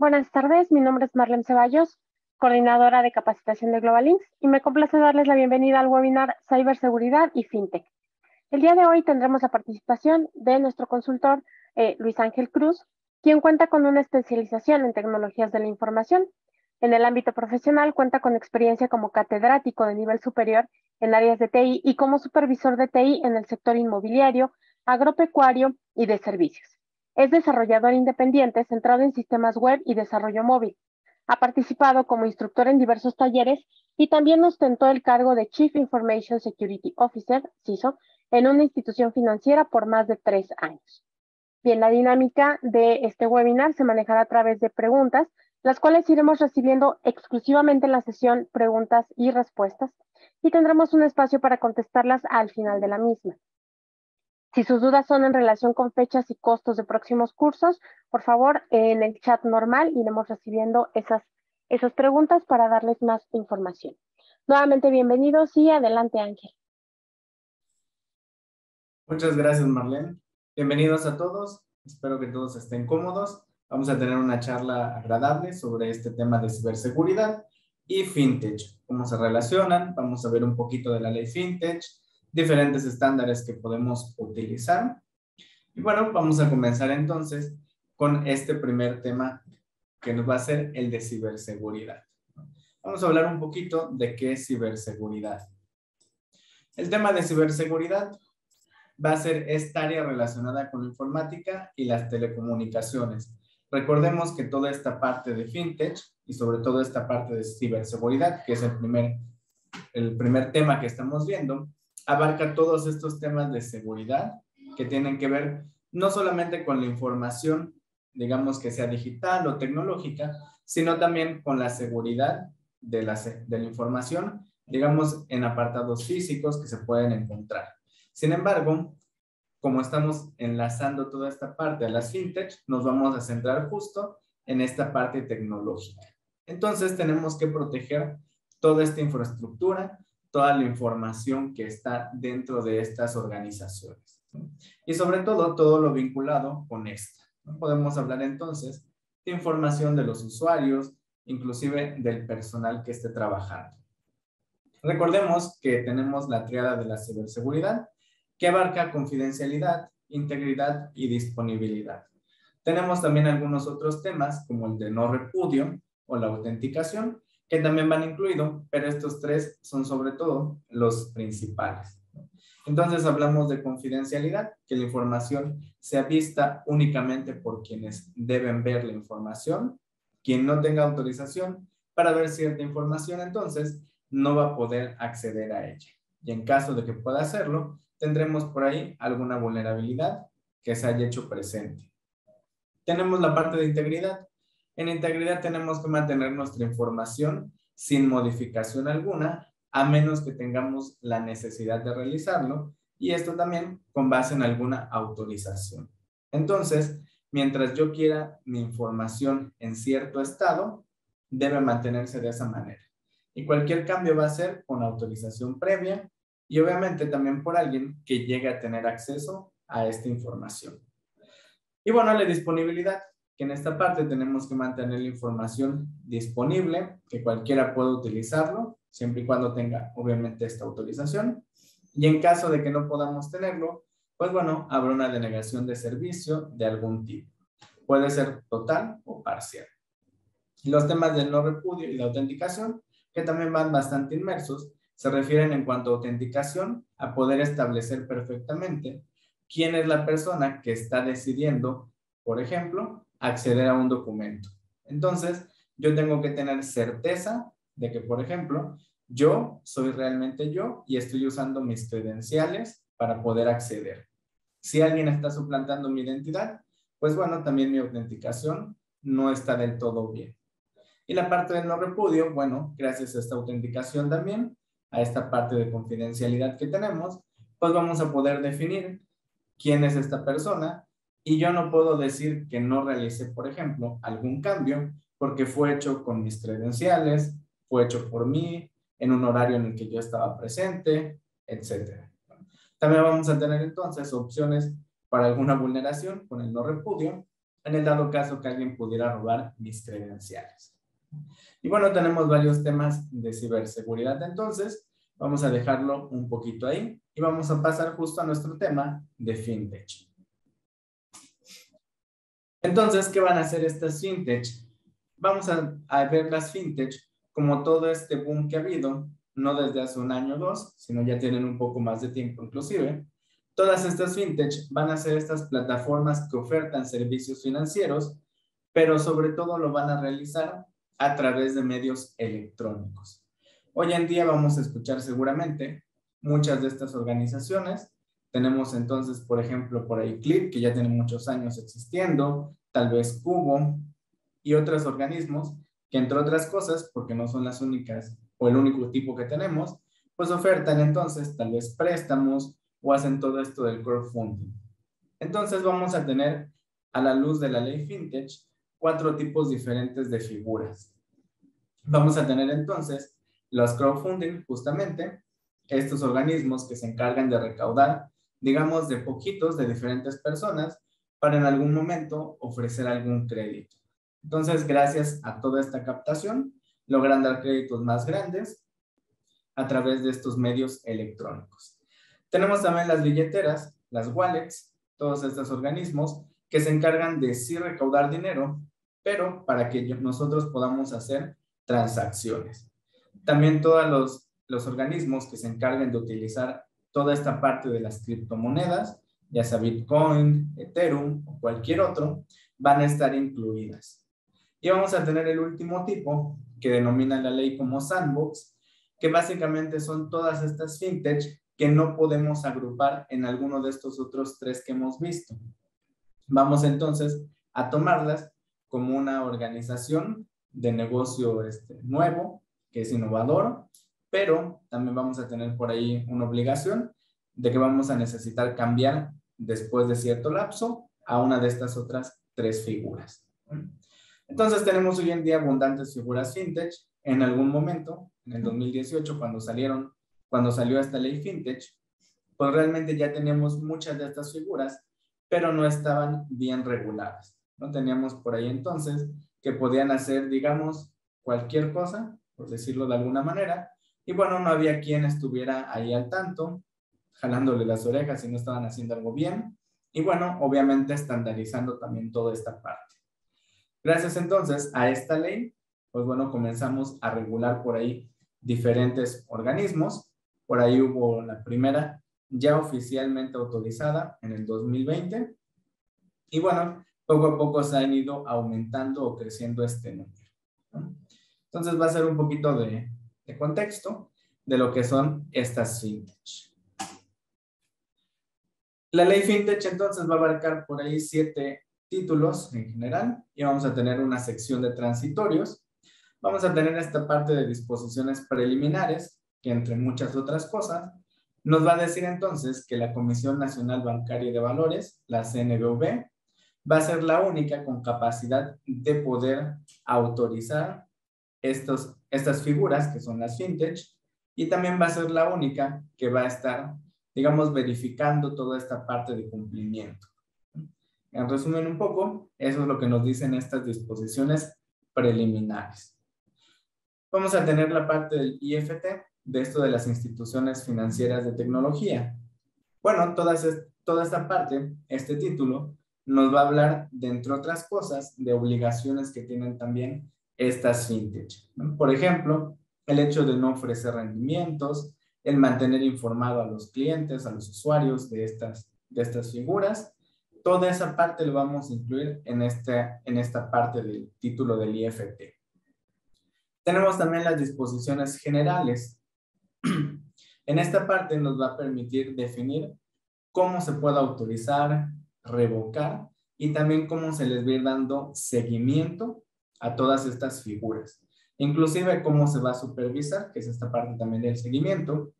Buenas tardes, mi nombre es Marlene Ceballos, coordinadora de capacitación de Globalinks, y me complace darles la bienvenida al webinar Ciberseguridad y FinTech. El día de hoy tendremos la participación de nuestro consultor Luis Ángel Cruz, quien cuenta con una especialización en tecnologías de la información. En el ámbito profesional cuenta con experiencia como catedrático de nivel superior en áreas de TI y como supervisor de TI en el sector inmobiliario, agropecuario y de servicios. Es desarrollador independiente centrado en sistemas web y desarrollo móvil. Ha participado como instructor en diversos talleres y también ostentó el cargo de Chief Information Security Officer, CISO, en una institución financiera por más de 3 años. Bien, la dinámica de este webinar se manejará a través de preguntas, las cuales iremos recibiendo exclusivamente en la sesión preguntas y respuestas, y tendremos un espacio para contestarlas al final de la misma. Si sus dudas son en relación con fechas y costos de próximos cursos, por favor, en el chat normal iremos recibiendo esas preguntas para darles más información. Nuevamente, bienvenidos y adelante, Ángel. Muchas gracias, Marlene. Bienvenidos a todos. Espero que todos estén cómodos. Vamos a tener una charla agradable sobre este tema de ciberseguridad y FinTech. Cómo se relacionan. Vamos a ver un poquito de la ley FinTech, diferentes estándares que podemos utilizar. Y bueno, vamos a comenzar entonces con este primer tema que nos va a ser el de ciberseguridad. Vamos a hablar un poquito de qué es ciberseguridad. El tema de ciberseguridad va a ser esta área relacionada con la informática y las telecomunicaciones. Recordemos que toda esta parte de FinTech y sobre todo esta parte de ciberseguridad, que es el primer tema que estamos viendo, abarca todos estos temas de seguridad que tienen que ver no solamente con la información, digamos que sea digital o tecnológica, sino también con la seguridad de la información, digamos en apartados físicos que se pueden encontrar. Sin embargo, como estamos enlazando toda esta parte a las fintech, nos vamos a centrar justo en esta parte tecnológica. Entonces, tenemos que proteger toda esta infraestructura, toda la información que está dentro de estas organizaciones. Y sobre todo lo vinculado con esta. Podemos hablar entonces de información de los usuarios, inclusive del personal que esté trabajando. Recordemos que tenemos la triada de la ciberseguridad, que abarca confidencialidad, integridad y disponibilidad. Tenemos también algunos otros temas, como el de no repudio o la autenticación, que también van incluidos, pero estos tres son sobre todo los principales. Entonces hablamos de confidencialidad, que la información sea vista únicamente por quienes deben ver la información. Quien no tenga autorización para ver cierta información, entonces no va a poder acceder a ella. Y en caso de que pueda hacerlo, tendremos por ahí alguna vulnerabilidad que se haya hecho presente. Tenemos la parte de integridad. En integridad tenemos que mantener nuestra información sin modificación alguna, a menos que tengamos la necesidad de realizarlo, y esto también con base en alguna autorización. Entonces, mientras yo quiera mi información en cierto estado, debe mantenerse de esa manera. Y cualquier cambio va a ser con autorización previa y obviamente también por alguien que llegue a tener acceso a esta información. Y bueno, la disponibilidad, que en esta parte tenemos que mantener la información disponible, que cualquiera pueda utilizarlo, siempre y cuando tenga obviamente esta autorización. Y en caso de que no podamos tenerlo, pues bueno, habrá una denegación de servicio de algún tipo. Puede ser total o parcial. Los temas del no repudio y la autenticación, que también van bastante inmersos, se refieren en cuanto a autenticación a poder establecer perfectamente quién es la persona que está decidiendo, por ejemplo, acceder a un documento. Entonces, yo tengo que tener certeza de que, por ejemplo, yo soy realmente yo y estoy usando mis credenciales para poder acceder. Si alguien está suplantando mi identidad, pues bueno, también mi autenticación no está del todo bien. Y la parte del no repudio, bueno, gracias a esta autenticación también, a esta parte de confidencialidad que tenemos, pues vamos a poder definir quién es esta persona y yo no puedo decir que no realicé, por ejemplo, algún cambio porque fue hecho con mis credenciales, fue hecho por mí, en un horario en el que yo estaba presente, etc. También vamos a tener entonces opciones para alguna vulneración con el no repudio en el dado caso que alguien pudiera robar mis credenciales. Y bueno, tenemos varios temas de ciberseguridad, entonces vamos a dejarlo un poquito ahí y vamos a pasar justo a nuestro tema de fintech. Entonces, ¿qué van a hacer estas fintech? Vamos a ver las fintech como todo este boom que ha habido, no desde hace un año o dos, sino ya tienen un poco más de tiempo inclusive. Todas estas fintech van a ser estas plataformas que ofertan servicios financieros, pero sobre todo lo van a realizar a través de medios electrónicos. Hoy en día vamos a escuchar seguramente muchas de estas organizaciones. Tenemos entonces, por ejemplo, por ahí Clip, que ya tiene muchos años existiendo, tal vez Cubo y otros organismos que, entre otras cosas, porque no son las únicas o el único tipo que tenemos, pues ofertan entonces tal vez préstamos o hacen todo esto del crowdfunding. Entonces vamos a tener, a la luz de la ley fintech, 4 tipos diferentes de figuras. Vamos a tener entonces los crowdfunding, justamente, estos organismos que se encargan de recaudar, digamos, de poquitos, de diferentes personas, para en algún momento ofrecer algún crédito. Entonces, gracias a toda esta captación, logran dar créditos más grandes a través de estos medios electrónicos. Tenemos también las billeteras, las wallets, todos estos organismos que se encargan de sí recaudar dinero, pero para que nosotros podamos hacer transacciones. También todos los organismos que se encarguen de utilizar toda esta parte de las criptomonedas, ya sea Bitcoin, Ethereum o cualquier otro, van a estar incluidas. Y vamos a tener el último tipo, que denomina la ley como sandbox, que básicamente son todas estas fintech que no podemos agrupar en alguno de estos otros 3 que hemos visto. Vamos entonces a tomarlas como una organización de negocio nuevo, que es innovador, pero también vamos a tener por ahí una obligación de que vamos a necesitar cambiar después de cierto lapso a una de estas otras 3 figuras. Entonces tenemos hoy en día abundantes figuras fintech. En algún momento, en el 2018, cuando salió esta ley fintech, pues realmente ya teníamos muchas de estas figuras, pero no estaban bien reguladas. No teníamos por ahí entonces que podían hacer, digamos, cualquier cosa, por decirlo de alguna manera, y bueno, no había quien estuviera ahí al tanto, jalándole las orejas si no estaban haciendo algo bien, y bueno, obviamente estandarizando también toda esta parte. Gracias entonces a esta ley, pues bueno, comenzamos a regular por ahí diferentes organismos. Por ahí hubo la primera ya oficialmente autorizada en el 2020. Y bueno, poco a poco se han ido aumentando o creciendo este número, ¿no? Entonces va a ser un poquito de contexto de lo que son estas fintech. La ley fintech entonces va a abarcar por ahí 7 títulos en general y vamos a tener una sección de transitorios. Vamos a tener esta parte de disposiciones preliminares que, entre muchas otras cosas, nos va a decir entonces que la Comisión Nacional Bancaria y de Valores, la CNBV, va a ser la única con capacidad de poder autorizar estas figuras que son las fintech, y también va a ser la única que va a estar, digamos, verificando toda esta parte de cumplimiento. En resumen un poco, eso es lo que nos dicen estas disposiciones preliminares. Vamos a tener la parte del IFT, de esto de las instituciones financieras de tecnología. Bueno, toda esta parte, este título, nos va a hablar, de, entre otras cosas, de obligaciones que tienen también estas fintech, ¿no? Por ejemplo, el hecho de no ofrecer rendimientos, el mantener informado a los clientes, a los usuarios de estas figuras. Toda esa parte lo vamos a incluir en esta parte del título del IFT. Tenemos también las disposiciones generales. En esta parte nos va a permitir definir cómo se puede autorizar, revocar y también cómo se les va a ir dando seguimiento a todas estas figuras. Inclusive cómo se va a supervisar, que es esta parte también del seguimiento.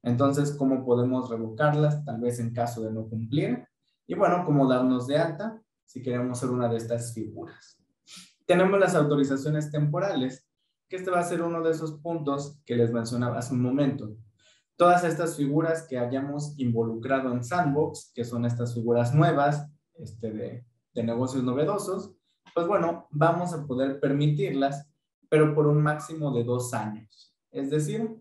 Entonces, cómo podemos revocarlas, tal vez en caso de no cumplir. Y bueno, cómo darnos de alta si queremos ser una de estas figuras. Tenemos las autorizaciones temporales, que este va a ser uno de esos puntos que les mencionaba hace un momento. Todas estas figuras que hayamos involucrado en Sandbox, que son estas figuras nuevas, de negocios novedosos, pues bueno, vamos a poder permitirlas, pero por un máximo de 2 años. Es decir,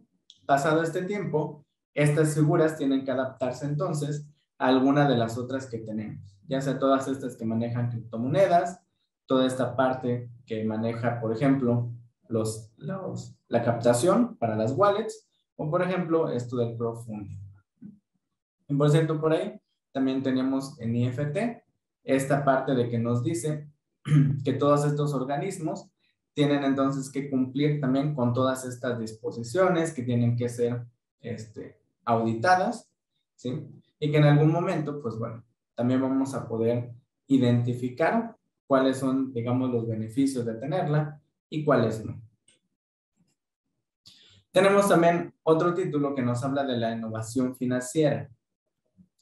pasado este tiempo, estas figuras tienen que adaptarse entonces a alguna de las otras que tenemos, ya sea todas estas que manejan criptomonedas, toda esta parte que maneja, por ejemplo, la captación para las wallets, o por ejemplo, esto del crowdfunding. Y por cierto, por ahí también tenemos en IFT esta parte de que nos dice que todos estos organismos tienen entonces que cumplir también con todas estas disposiciones que tienen que ser auditadas, ¿sí? Y que en algún momento, pues bueno, también vamos a poder identificar cuáles son, digamos, los beneficios de tenerla y cuáles no. Tenemos también otro título que nos habla de la innovación financiera.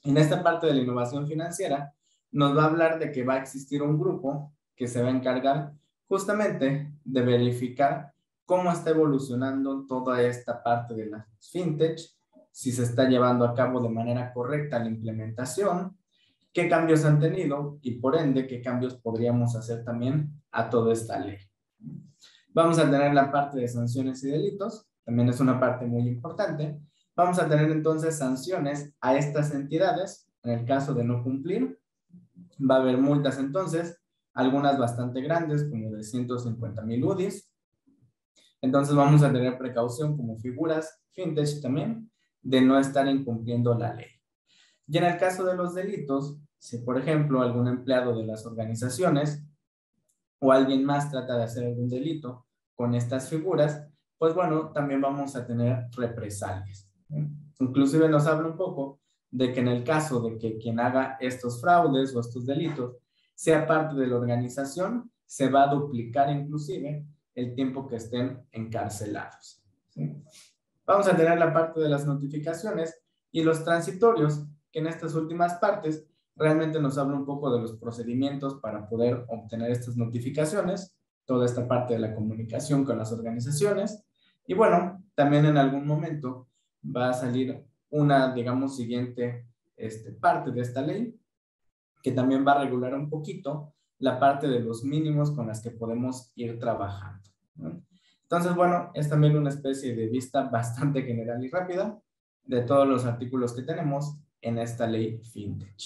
En esta parte de la innovación financiera nos va a hablar de que va a existir un grupo que se va a encargar justamente de verificar cómo está evolucionando toda esta parte de las fintech, si se está llevando a cabo de manera correcta la implementación, qué cambios han tenido y por ende qué cambios podríamos hacer también a toda esta ley. Vamos a tener la parte de sanciones y delitos, también es una parte muy importante. Vamos a tener entonces sanciones a estas entidades en el caso de no cumplir. Va a haber multas entonces, algunas bastante grandes como de 150,000 UDIs. Entonces vamos a tener precaución como figuras fintech también de no estar incumpliendo la ley. Y en el caso de los delitos, si por ejemplo algún empleado de las organizaciones o alguien más trata de hacer algún delito con estas figuras, pues bueno, también vamos a tener represalias. Inclusive nos habla un poco de que en el caso de que quien haga estos fraudes o estos delitos sea parte de la organización, se va a duplicar inclusive el tiempo que estén encarcelados. ¿Sí? Vamos a tener la parte de las notificaciones y los transitorios, que en estas últimas partes realmente nos habla un poco de los procedimientos para poder obtener estas notificaciones, toda esta parte de la comunicación con las organizaciones. Y bueno, también en algún momento va a salir una, digamos, siguiente parte de esta ley, que también va a regular un poquito la parte de los mínimos con las que podemos ir trabajando, ¿no? Entonces, bueno, es también una especie de vista bastante general y rápida de todos los artículos que tenemos en esta ley fintech.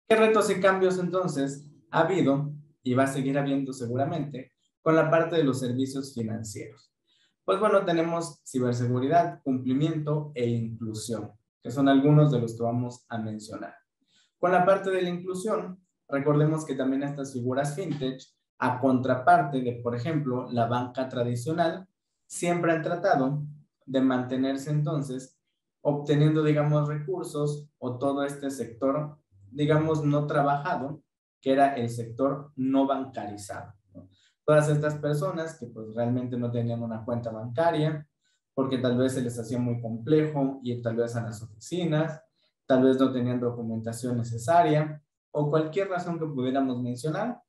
¿Qué retos y cambios entonces ha habido y va a seguir habiendo seguramente con la parte de los servicios financieros? Pues bueno, tenemos ciberseguridad, cumplimiento e inclusión, que son algunos de los que vamos a mencionar. Con la parte de la inclusión, recordemos que también estas figuras fintech, a contraparte de, por ejemplo, la banca tradicional, siempre han tratado de mantenerse entonces obteniendo, digamos, recursos o todo este sector, digamos, no trabajado, que era el sector no bancarizado, ¿no? Todas estas personas que pues realmente no tenían una cuenta bancaria, porque tal vez se les hacía muy complejo ir tal vez a las oficinas, tal vez no tenían documentación necesaria o cualquier razón que pudiéramos mencionar,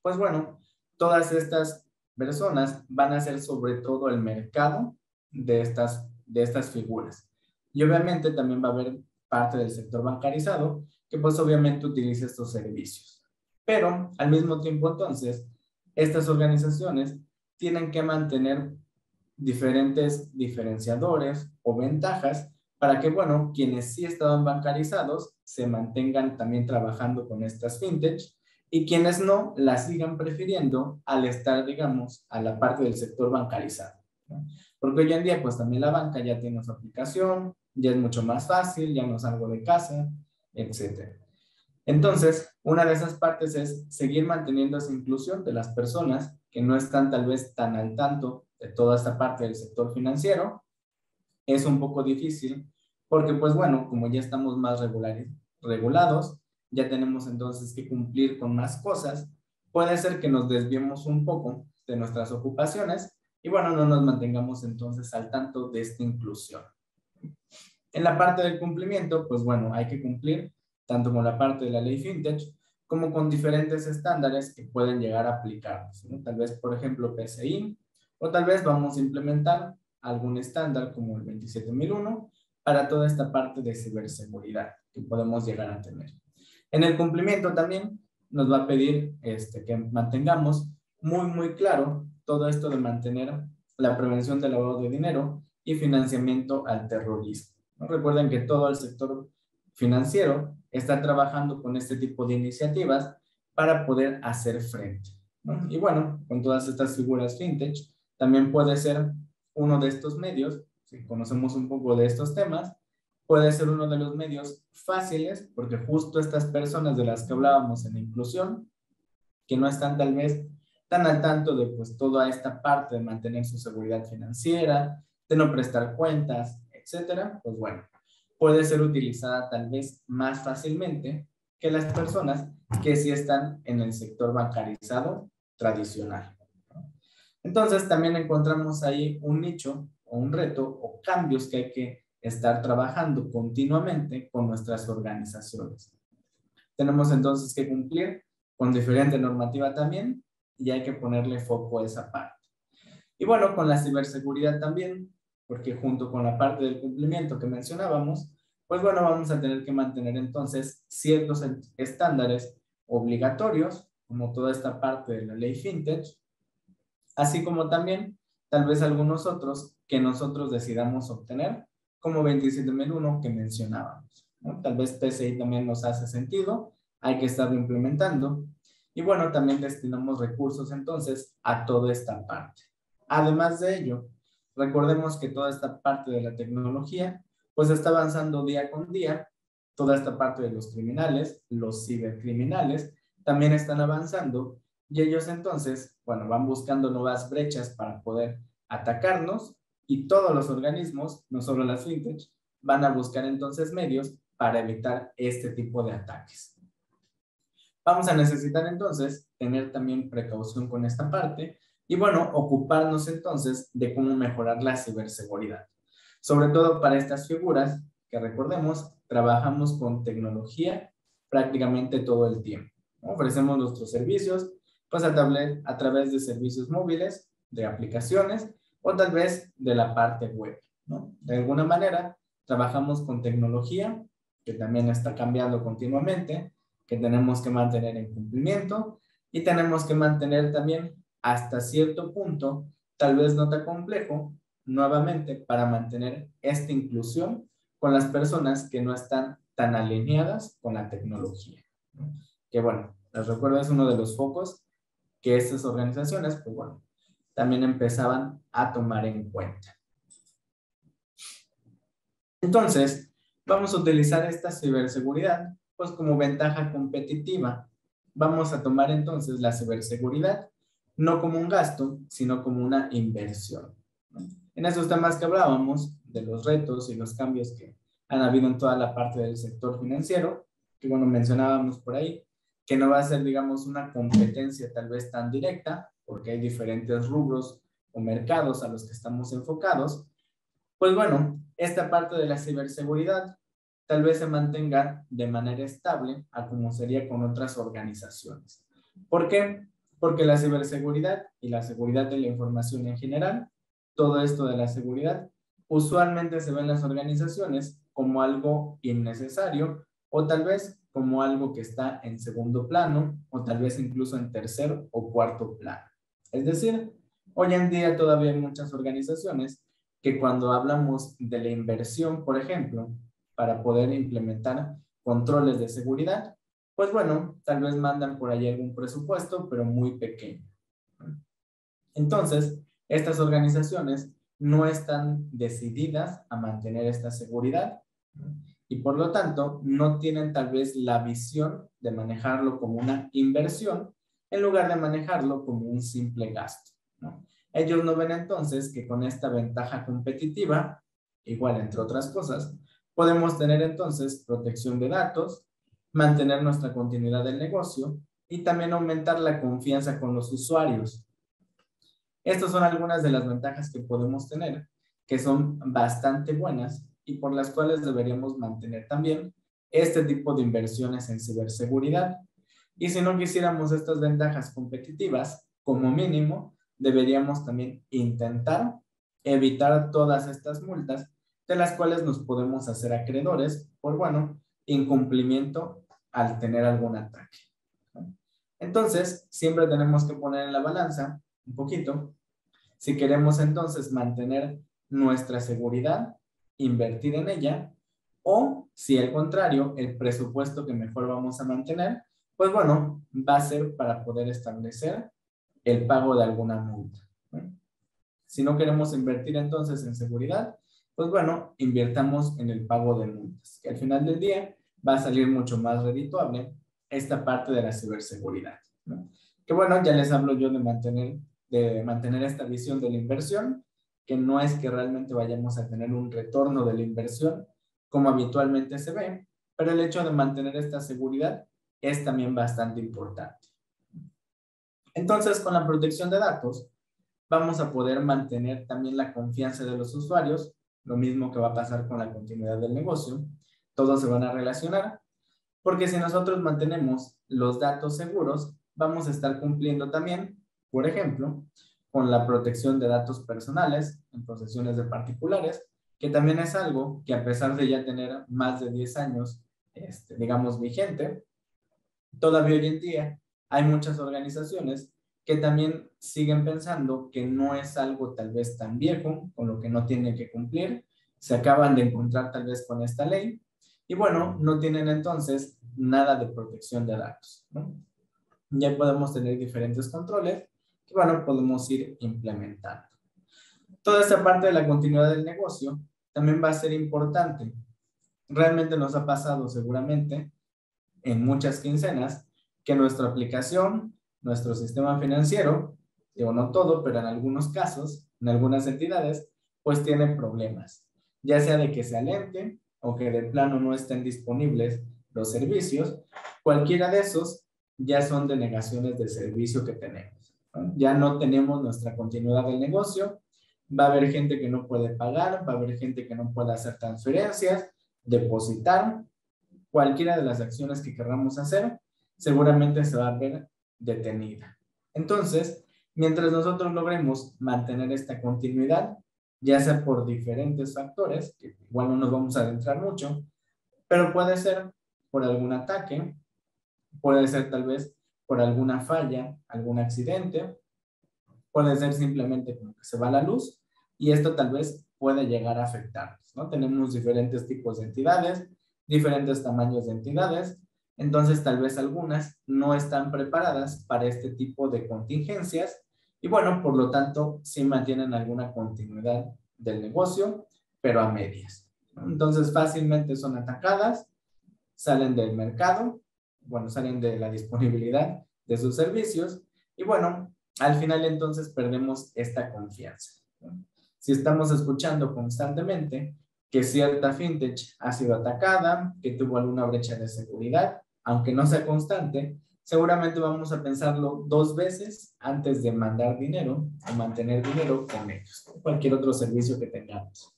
pues bueno, todas estas personas van a ser sobre todo el mercado de estas figuras. Y obviamente también va a haber parte del sector bancarizado que pues obviamente utiliza estos servicios. Pero al mismo tiempo entonces, estas organizaciones tienen que mantener diferentes diferenciadores o ventajas para que, bueno, quienes sí estaban bancarizados se mantengan también trabajando con estas fintech y quienes no las sigan prefiriendo al estar, digamos, a la parte del sector bancarizado, ¿no? Porque hoy en día, pues también la banca ya tiene su aplicación, ya es mucho más fácil, ya no salgo de casa, etc. Entonces, una de esas partes es seguir manteniendo esa inclusión de las personas que no están tal vez tan al tanto de toda esta parte del sector financiero. Es un poco difícil porque, pues bueno, como ya estamos más regulados, ya tenemos entonces que cumplir con más cosas, puede ser que nos desviemos un poco de nuestras ocupaciones y bueno, no nos mantengamos entonces al tanto de esta inclusión. En la parte del cumplimiento, pues bueno, hay que cumplir tanto con la parte de la ley fintech como con diferentes estándares que pueden llegar a aplicarnos, ¿no? Tal vez, por ejemplo, PCI, o tal vez vamos a implementar algún estándar como el 27001 para toda esta parte de ciberseguridad que podemos llegar a tener. En el cumplimiento también nos va a pedir que mantengamos muy claro todo esto de mantener la prevención del lavado de dinero y financiamiento al terrorismo, ¿no? Recuerden que todo el sector financiero está trabajando con este tipo de iniciativas para poder hacer frente, ¿no? Y bueno, con todas estas figuras fintech, también puede ser uno de estos medios, si conocemos un poco de estos temas, puede ser uno de los medios fáciles, porque justo estas personas de las que hablábamos en inclusión, que no están tal vez tan al tanto de pues toda esta parte de mantener su seguridad financiera, de no prestar cuentas, etcétera, pues bueno, puede ser utilizada tal vez más fácilmente que las personas que sí están en el sector bancarizado tradicional. Entonces también encontramos ahí un nicho o un reto o cambios que hay que estar trabajando continuamente con nuestras organizaciones. Tenemos entonces que cumplir con diferente normativa también y hay que ponerle foco a esa parte. Y bueno, con la ciberseguridad también, porque junto con la parte del cumplimiento que mencionábamos, pues bueno, vamos a tener que mantener entonces ciertos estándares obligatorios, como toda esta parte de la ley fintech, así como también tal vez algunos otros que nosotros decidamos obtener, como 27001 que mencionábamos, ¿no? Tal vez PCI también nos hace sentido, hay que estarlo implementando. Y bueno, también destinamos recursos entonces a toda esta parte. Además de ello, recordemos que toda esta parte de la tecnología pues está avanzando día con día. Toda esta parte de los criminales, los cibercriminales, también están avanzando y ellos entonces, bueno, van buscando nuevas brechas para poder atacarnos y todos los organismos, no solo las fintech, van a buscar entonces medios para evitar este tipo de ataques. Vamos a necesitar entonces tener también precaución con esta parte y bueno, ocuparnos entonces de cómo mejorar la ciberseguridad. Sobre todo para estas figuras que recordemos, trabajamos con tecnología prácticamente todo el tiempo, ¿no? Ofrecemos nuestros servicios pues a través de servicios móviles, de aplicaciones o tal vez de la parte web, ¿no? De alguna manera trabajamos con tecnología que también está cambiando continuamente, que tenemos que mantener en cumplimiento y tenemos que mantener también hasta cierto punto, tal vez no tan complejo, nuevamente para mantener esta inclusión con las personas que no están tan alineadas con la tecnología, ¿no? Que bueno, les recuerdo es uno de los focos que estas organizaciones, pues bueno, también empezaban a tomar en cuenta. Entonces, vamos a utilizar esta ciberseguridad pues como ventaja competitiva. Vamos a tomar entonces la ciberseguridad no como un gasto, sino como una inversión. En esos temas que hablábamos, de los retos y los cambios que han habido en toda la parte del sector financiero, que bueno, mencionábamos por ahí, que no va a ser, digamos, una competencia tal vez tan directa, porque hay diferentes rubros o mercados a los que estamos enfocados, pues bueno, esta parte de la ciberseguridad tal vez se mantenga de manera estable a como sería con otras organizaciones. ¿Por qué? Porque la ciberseguridad y la seguridad de la información en general, todo esto de la seguridad, usualmente se ve en las organizaciones como algo innecesario o tal vez como algo que está en segundo plano o tal vez incluso en tercer o cuarto plano. Es decir, hoy en día todavía hay muchas organizaciones que cuando hablamos de la inversión, por ejemplo, para poder implementar controles de seguridad, pues bueno, tal vez mandan por ahí algún presupuesto, pero muy pequeño. Entonces, estas organizaciones no están decididas a mantener esta seguridad y por lo tanto no tienen tal vez la visión de manejarlo como una inversión en lugar de manejarlo como un simple gasto, ¿no? Ellos no ven entonces que con esta ventaja competitiva, igual entre otras cosas, podemos tener entonces protección de datos, mantener nuestra continuidad del negocio y también aumentar la confianza con los usuarios. Estas son algunas de las ventajas que podemos tener, que son bastante buenas y por las cuales deberíamos mantener también este tipo de inversiones en ciberseguridad. Y si no quisiéramos estas ventajas competitivas, como mínimo, deberíamos también intentar evitar todas estas multas de las cuales nos podemos hacer acreedores por, bueno, incumplimiento al tener algún ataque. Entonces, siempre tenemos que poner en la balanza un poquito. Si queremos entonces mantener nuestra seguridad, invertir en ella, o si al contrario, el presupuesto que mejor vamos a mantener, pues bueno, va a ser para poder establecer el pago de alguna multa. Si no queremos invertir entonces en seguridad, pues bueno, invirtamos en el pago de multas, que al final del día va a salir mucho más redituable esta parte de la ciberseguridad, ¿no? Que bueno, ya les hablo yo de mantener esta visión de la inversión, que no es que realmente vayamos a tener un retorno de la inversión como habitualmente se ve, pero el hecho de mantener esta seguridad es también bastante importante. Entonces, con la protección de datos, vamos a poder mantener también la confianza de los usuarios, lo mismo que va a pasar con la continuidad del negocio. Todos se van a relacionar, porque si nosotros mantenemos los datos seguros, vamos a estar cumpliendo también, por ejemplo, con la protección de datos personales en posesiones de particulares, que también es algo que a pesar de ya tener más de 10 años, digamos, vigente, todavía hoy en día hay muchas organizaciones que también siguen pensando que no es algo tal vez tan viejo, con lo que no tienen que cumplir, se acaban de encontrar tal vez con esta ley, y bueno, no tienen entonces nada de protección de datos, ¿no? Ya podemos tener diferentes controles que, bueno, podemos ir implementando. Toda esta parte de la continuidad del negocio también va a ser importante. Realmente nos ha pasado seguramente en muchas quincenas que nuestra aplicación, nuestro sistema financiero, digo no todo, pero en algunos casos, en algunas entidades, pues tiene problemas, ya sea de que se alente o que de plano no estén disponibles los servicios. Cualquiera de esos ya son denegaciones de servicio que tenemos, ¿no? Ya no tenemos nuestra continuidad del negocio, va a haber gente que no puede pagar, va a haber gente que no puede hacer transferencias, depositar, cualquiera de las acciones que queramos hacer, seguramente se va a ver detenida. Entonces, mientras nosotros logremos mantener esta continuidad, ya sea por diferentes factores, que igual no nos vamos a adentrar mucho, pero puede ser por algún ataque, puede ser tal vez por alguna falla, algún accidente, puede ser simplemente como que se va la luz y esto tal vez puede llegar a afectarnos, ¿no? Tenemos diferentes tipos de entidades, diferentes tamaños de entidades, entonces tal vez algunas no están preparadas para este tipo de contingencias y bueno, por lo tanto, sí mantienen alguna continuidad del negocio, pero a medias, ¿no? Entonces fácilmente son atacadas, salen del mercado, bueno, salen de la disponibilidad de sus servicios y bueno, al final entonces perdemos esta confianza, ¿no? Si estamos escuchando constantemente que cierta fintech ha sido atacada, que tuvo alguna brecha de seguridad, aunque no sea constante, seguramente vamos a pensarlo 2 veces antes de mandar dinero o mantener dinero con ellos, cualquier otro servicio que tengamos.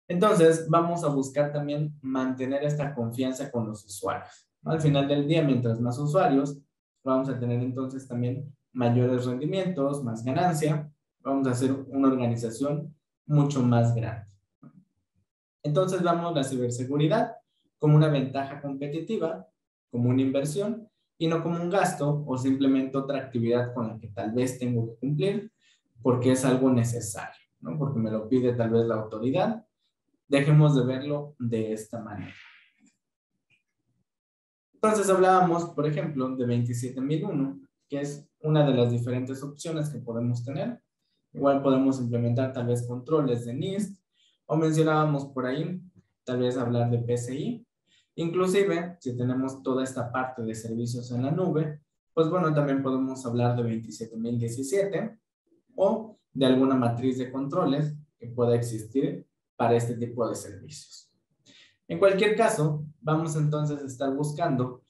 Entonces, vamos a buscar también mantener esta confianza con los usuarios, ¿no? Al final del día, mientras más usuarios, vamos a tener entonces también mayores rendimientos, más ganancia, vamos a hacer una organización mucho más grande. Entonces, vamos a la ciberseguridad como una ventaja competitiva, como una inversión, y no como un gasto o simplemente otra actividad con la que tal vez tengo que cumplir porque es algo necesario, ¿no? Porque me lo pide tal vez la autoridad. Dejemos de verlo de esta manera. Entonces hablábamos, por ejemplo, de 27001, que es una de las diferentes opciones que podemos tener. Igual podemos implementar tal vez controles de NIST, o mencionábamos por ahí, tal vez hablar de PCI. Inclusive, si tenemos toda esta parte de servicios en la nube, pues bueno, también podemos hablar de 27017 o de alguna matriz de controles que pueda existir para este tipo de servicios. En cualquier caso, vamos entonces a estar buscando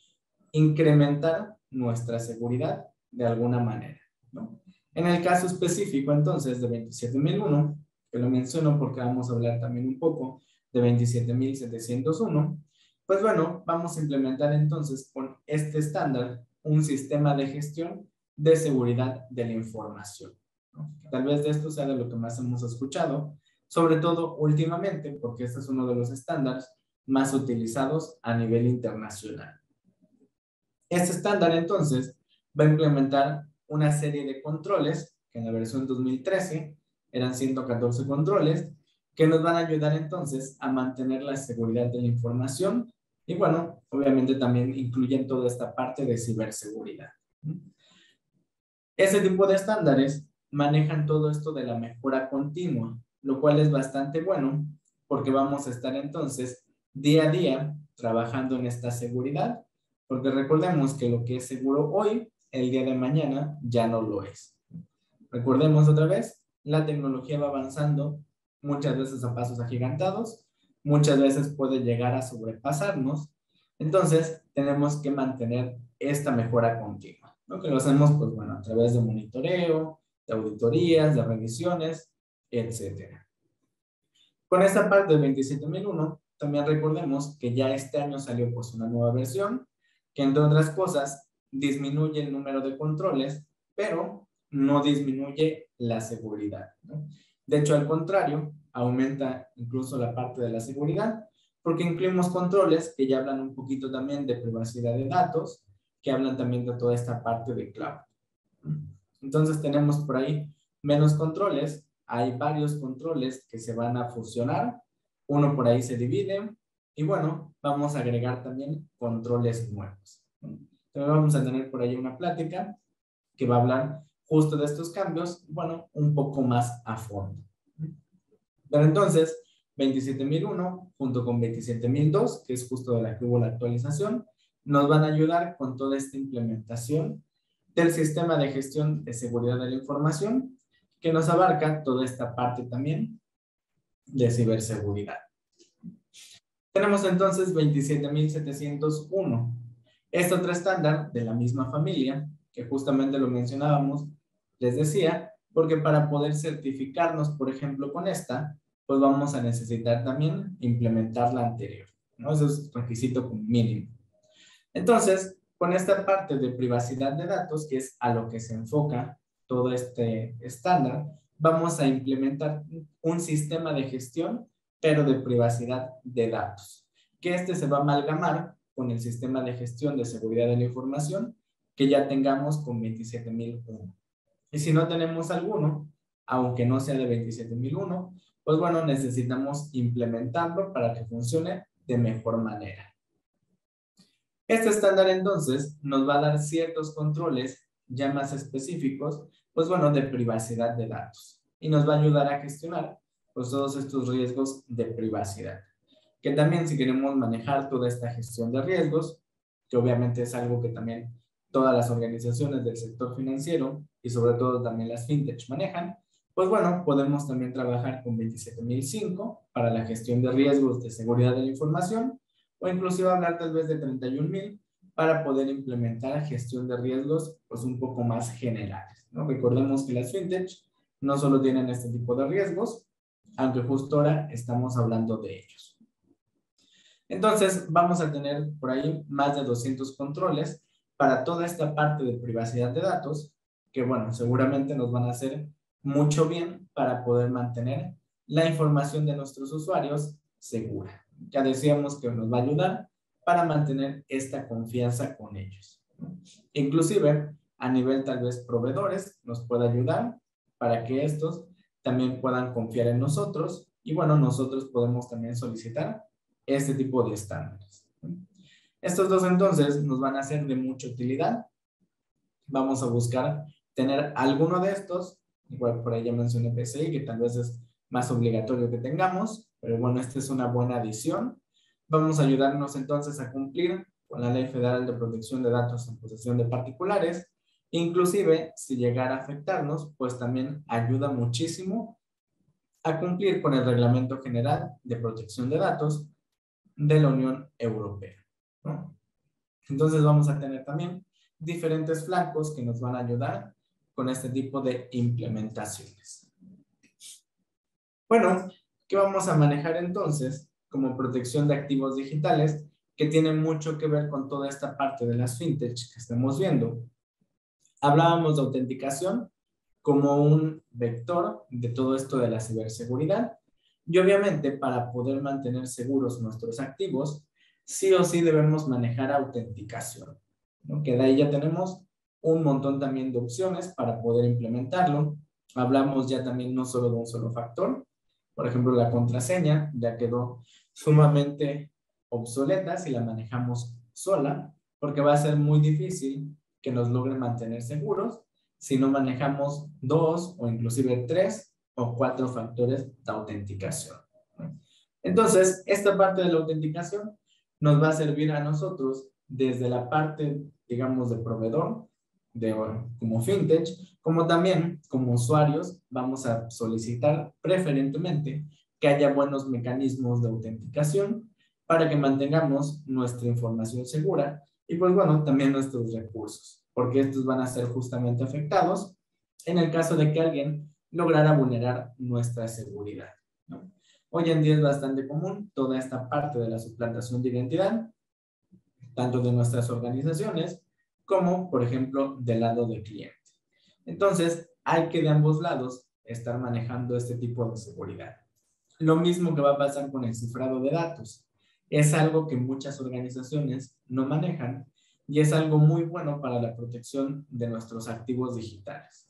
incrementar nuestra seguridad de alguna manera, ¿no? En el caso específico entonces de 27001, que lo menciono porque vamos a hablar también un poco de 27701, pues bueno, vamos a implementar entonces con este estándar un sistema de gestión de seguridad de la información, ¿no? Tal vez de esto sea de lo que más hemos escuchado, sobre todo últimamente, porque este es uno de los estándares más utilizados a nivel internacional. Este estándar, entonces, va a implementar una serie de controles, que en la versión 2013 eran 114 controles, que nos van a ayudar entonces a mantener la seguridad de la información y bueno, obviamente también incluyen toda esta parte de ciberseguridad. Ese tipo de estándares manejan todo esto de la mejora continua, lo cual es bastante bueno porque vamos a estar entonces día a día trabajando en esta seguridad, porque recordemos que lo que es seguro hoy, el día de mañana ya no lo es. Recordemos otra vez, la tecnología va avanzando muchas veces a pasos agigantados, muchas veces puede llegar a sobrepasarnos, entonces tenemos que mantener esta mejora continua, ¿no? Que lo hacemos, pues bueno, a través de monitoreo, de auditorías, de revisiones, etcétera. Con esta parte del 27001, también recordemos que ya este año salió pues una nueva versión, que entre otras cosas disminuye el número de controles, pero no disminuye la seguridad, ¿no? De hecho, al contrario, aumenta incluso la parte de la seguridad, porque incluimos controles que ya hablan un poquito también de privacidad de datos, que hablan también de toda esta parte de cloud. Entonces tenemos por ahí menos controles, hay varios controles que se van a fusionar, uno por ahí se divide y bueno, vamos a agregar también controles nuevos. Entonces vamos a tener por ahí una plática que va a hablar justo de estos cambios, bueno, un poco más a fondo. Pero entonces, 27001 junto con 27002, que es justo de la que hubo la actualización, nos van a ayudar con toda esta implementación del sistema de gestión de seguridad de la información, que nos abarca toda esta parte también de ciberseguridad. Tenemos entonces 27701. Este otro estándar de la misma familia, que justamente lo mencionábamos, les decía, porque para poder certificarnos, por ejemplo, con esta, pues vamos a necesitar también implementar la anterior, ¿no? Eso es requisito mínimo. Entonces, con esta parte de privacidad de datos, que es a lo que se enfoca todo este estándar, vamos a implementar un sistema de gestión, pero de privacidad de datos, que este se va a amalgamar con el sistema de gestión de seguridad de la información que ya tengamos con 27001. Y si no tenemos alguno, aunque no sea de 27001, pues bueno, necesitamos implementarlo para que funcione de mejor manera. Este estándar entonces nos va a dar ciertos controles ya más específicos, pues bueno, de privacidad de datos y nos va a ayudar a gestionar pues todos estos riesgos de privacidad. Que también si queremos manejar toda esta gestión de riesgos, que obviamente es algo que también todas las organizaciones del sector financiero y sobre todo también las fintech manejan, pues bueno, podemos también trabajar con 27005 para la gestión de riesgos de seguridad de la información o inclusive hablar tal vez de 31000 para poder implementar gestión de riesgos pues un poco más generales, ¿no? Recordemos que las fintech no solo tienen este tipo de riesgos, aunque justo ahora estamos hablando de ellos. Entonces vamos a tener por ahí más de 200 controles para toda esta parte de privacidad de datos que bueno, seguramente nos van a hacer mucho bien para poder mantener la información de nuestros usuarios segura. Ya decíamos que nos va a ayudar para mantener esta confianza con ellos. Inclusive, a nivel tal vez proveedores, nos puede ayudar para que estos también puedan confiar en nosotros y bueno, nosotros podemos también solicitar este tipo de estándares. Estos dos entonces nos van a ser de mucha utilidad. Vamos a buscar tener alguno de estos, igual por ahí ya mencioné PCI, que tal vez es más obligatorio que tengamos, pero bueno, esta es una buena adición. Vamos a ayudarnos entonces a cumplir con la Ley Federal de Protección de Datos en posesión de particulares. Inclusive, si llegara a afectarnos, pues también ayuda muchísimo a cumplir con el Reglamento General de Protección de Datos de la Unión Europea, ¿no? Entonces vamos a tener también diferentes flancos que nos van a ayudar con este tipo de implementaciones. Bueno, ¿qué vamos a manejar entonces como protección de activos digitales? Que tiene mucho que ver con toda esta parte de las fintech que estamos viendo. Hablábamos de autenticación como un vector de todo esto de la ciberseguridad y obviamente para poder mantener seguros nuestros activos, sí o sí debemos manejar autenticación. ¿no? Que de ahí ya tenemos un montón también de opciones para poder implementarlo. Hablamos ya también no solo de un solo factor. Por ejemplo, la contraseña ya quedó sumamente obsoleta si la manejamos sola, porque va a ser muy difícil que nos logre mantener seguros si no manejamos 2 o inclusive 3 o 4 factores de autenticación. Entonces, esta parte de la autenticación nos va a servir a nosotros desde la parte, digamos, de proveedor, como fintech, como también como usuarios vamos a solicitar preferentemente que haya buenos mecanismos de autenticación para que mantengamos nuestra información segura y pues bueno, también nuestros recursos, porque estos van a ser justamente afectados en el caso de que alguien lograra vulnerar nuestra seguridad, ¿no? Hoy en día es bastante común toda esta parte de la suplantación de identidad, tanto de nuestras organizaciones como, por ejemplo, del lado del cliente. Entonces, hay que de ambos lados estar manejando este tipo de seguridad. Lo mismo que va a pasar con el cifrado de datos. Es algo que muchas organizaciones no manejan y es algo muy bueno para la protección de nuestros activos digitales.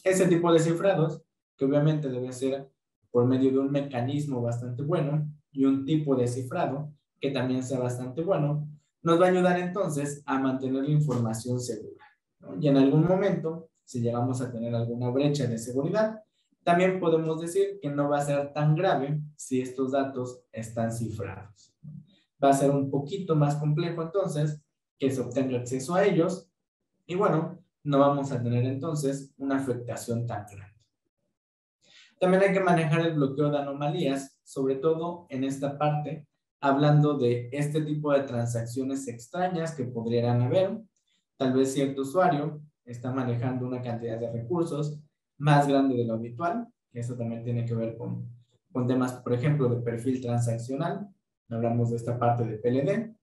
Ese tipo de cifrados, que obviamente debe ser por medio de un mecanismo bastante bueno y un tipo de cifrado que también sea bastante bueno, nos va a ayudar entonces a mantener la información segura, ¿no? Y en algún momento, si llegamos a tener alguna brecha de seguridad, también podemos decir que no va a ser tan grave si estos datos están cifrados. Va a ser un poquito más complejo entonces que se obtenga acceso a ellos y bueno, no vamos a tener entonces una afectación tan grande. También hay que manejar el bloqueo de anomalías, sobre todo en esta parte, hablando de este tipo de transacciones extrañas que podrían haber. Tal vez cierto usuario está manejando una cantidad de recursos más grande de lo habitual, que eso también tiene que ver con temas, por ejemplo, de perfil transaccional. Hablamos de esta parte de PLD.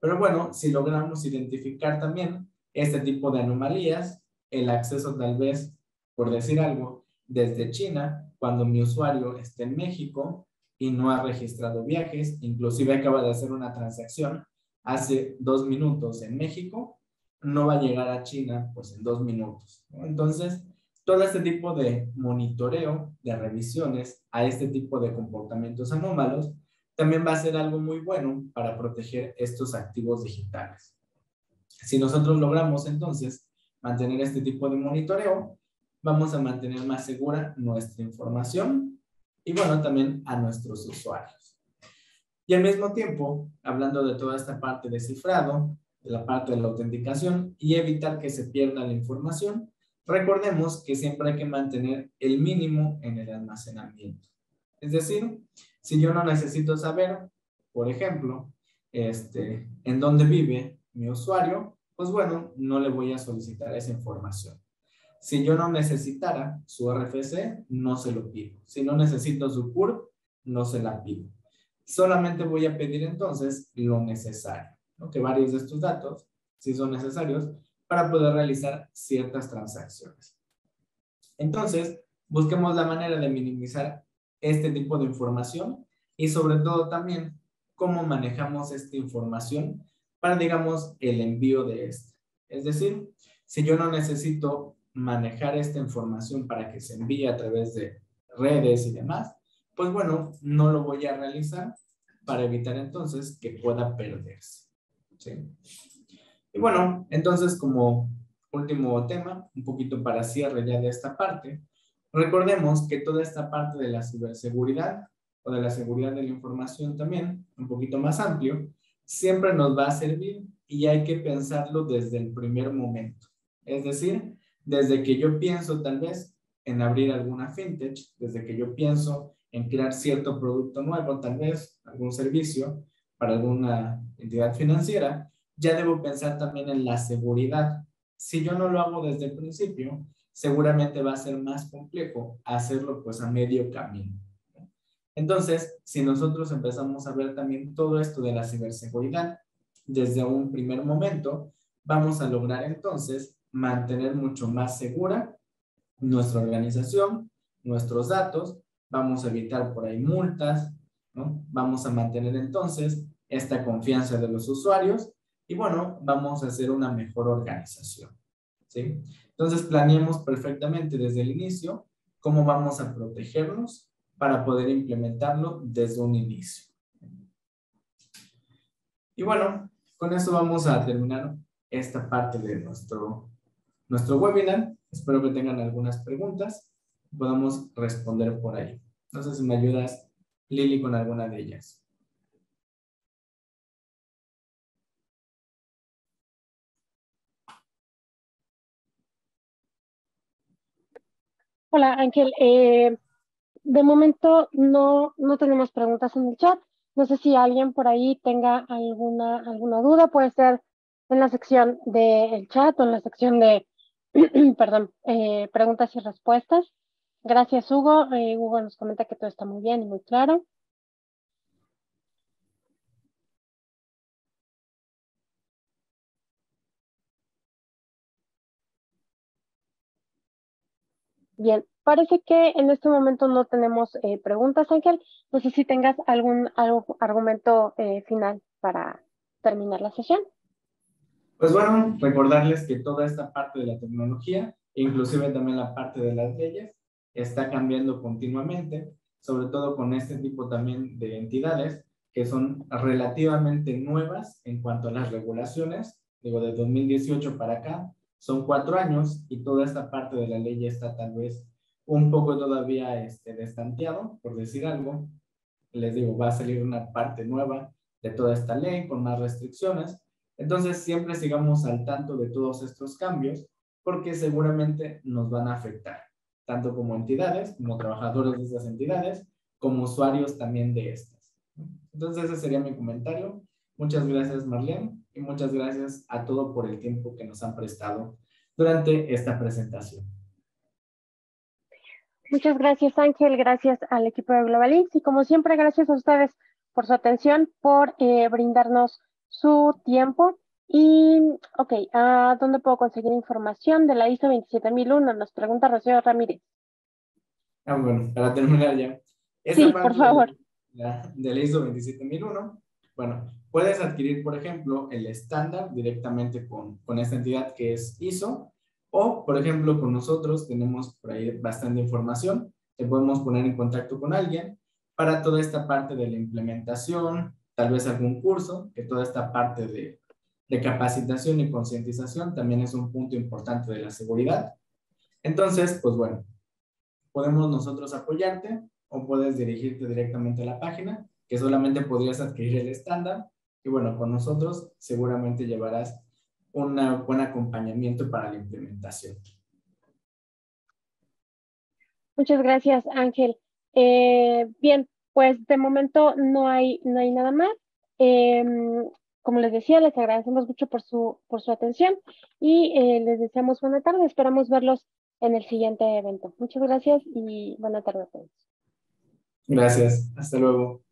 Pero bueno, si logramos identificar también este tipo de anomalías, el acceso tal vez, por decir algo, desde China, cuando mi usuario está en México y no ha registrado viajes, inclusive acaba de hacer una transacción hace 2 minutos en México, no va a llegar a China pues en 2 minutos, ¿no? Entonces, todo este tipo de monitoreo, de revisiones a este tipo de comportamientos anómalos, también va a ser algo muy bueno para proteger estos activos digitales. Si nosotros logramos entonces mantener este tipo de monitoreo, vamos a mantener más segura nuestra información y bueno, también a nuestros usuarios. Y al mismo tiempo, hablando de toda esta parte de cifrado, de la parte de la autenticación y evitar que se pierda la información, recordemos que siempre hay que mantener el mínimo en el almacenamiento. Es decir, si yo no necesito saber, por ejemplo, en dónde vive mi usuario, pues bueno, no le voy a solicitar esa información. Si yo no necesitara su RFC, no se lo pido. Si no necesito su CURP, no se la pido. Solamente voy a pedir entonces lo necesario, ¿no? Que varios de estos datos sí son necesarios para poder realizar ciertas transacciones. Entonces, busquemos la manera de minimizar este tipo de información y sobre todo también cómo manejamos esta información para, digamos, el envío de esta. Es decir, si yo no necesito manejar esta información para que se envíe a través de redes y demás, pues bueno, no lo voy a realizar para evitar entonces que pueda perderse, ¿sí? Y bueno, entonces como último tema, un poquito para cierre ya de esta parte, recordemos que toda esta parte de la ciberseguridad o de la seguridad de la información también, un poquito más amplio, siempre nos va a servir y hay que pensarlo desde el primer momento. Es decir, desde que yo pienso tal vez en abrir alguna fintech, desde que yo pienso en crear cierto producto nuevo, tal vez algún servicio para alguna entidad financiera, ya debo pensar también en la seguridad. Si yo no lo hago desde el principio, seguramente va a ser más complejo hacerlo pues a medio camino. Entonces, si nosotros empezamos a ver también todo esto de la ciberseguridad desde un primer momento, vamos a lograr entonces mantener mucho más segura nuestra organización, nuestros datos, vamos a evitar por ahí multas, ¿no? Vamos a mantener entonces esta confianza de los usuarios y bueno, vamos a hacer una mejor organización, ¿sí? Entonces planeemos perfectamente desde el inicio cómo vamos a protegernos para poder implementarlo desde un inicio. Y bueno, con eso vamos a terminar esta parte de nuestro webinar. Espero que tengan algunas preguntas y podamos responder por ahí. No sé si me ayudas, Lili, con alguna de ellas. Hola, Ángel. De momento no tenemos preguntas en el chat. No sé si alguien por ahí tenga alguna duda. Puede ser en la sección del chat o en la sección de, perdón, preguntas y respuestas. Gracias, Hugo. Hugo nos comenta que todo está muy bien y muy claro. Bien, parece que en este momento no tenemos preguntas, Ángel. No sé si tengas algún argumento final para terminar la sesión. Pues bueno, recordarles que toda esta parte de la tecnología, inclusive también la parte de las leyes, está cambiando continuamente, sobre todo con este tipo también de entidades que son relativamente nuevas en cuanto a las regulaciones. Digo, de 2018 para acá, son 4 años y toda esta parte de la ley está tal vez un poco todavía destanteado, por decir algo. Les digo, va a salir una parte nueva de toda esta ley con más restricciones. Entonces, siempre sigamos al tanto de todos estos cambios porque seguramente nos van a afectar, tanto como entidades, como trabajadores de esas entidades, como usuarios también de estas. Entonces, ese sería mi comentario. Muchas gracias, Marlene, y muchas gracias a todos por el tiempo que nos han prestado durante esta presentación. Muchas gracias, Ángel. Gracias al equipo de Globalix y como siempre, gracias a ustedes por su atención, por brindarnos su tiempo. Y, ok, ¿dónde puedo conseguir información de la ISO 27001? Nos pregunta Rocío Ramírez. Bueno, para terminar ya. Esta Sí, por parte favor. de la ISO 27001, bueno, puedes adquirir, por ejemplo, el estándar directamente con esta entidad que es ISO, o, por ejemplo, con nosotros tenemos por ahí bastante información, te podemos poner en contacto con alguien para toda esta parte de la implementación, tal vez algún curso, que toda esta parte de capacitación y concientización también es un punto importante de la seguridad. Entonces, pues bueno, podemos nosotros apoyarte o puedes dirigirte directamente a la página, que solamente podrías adquirir el estándar. Y bueno, con nosotros seguramente llevarás un buen acompañamiento para la implementación. Muchas gracias, Ángel. Bien, pues de momento no hay nada más. Como les decía, les agradecemos mucho por su atención y les deseamos buena tarde. Esperamos verlos en el siguiente evento. Muchas gracias y buena tarde a todos. Gracias. Hasta luego.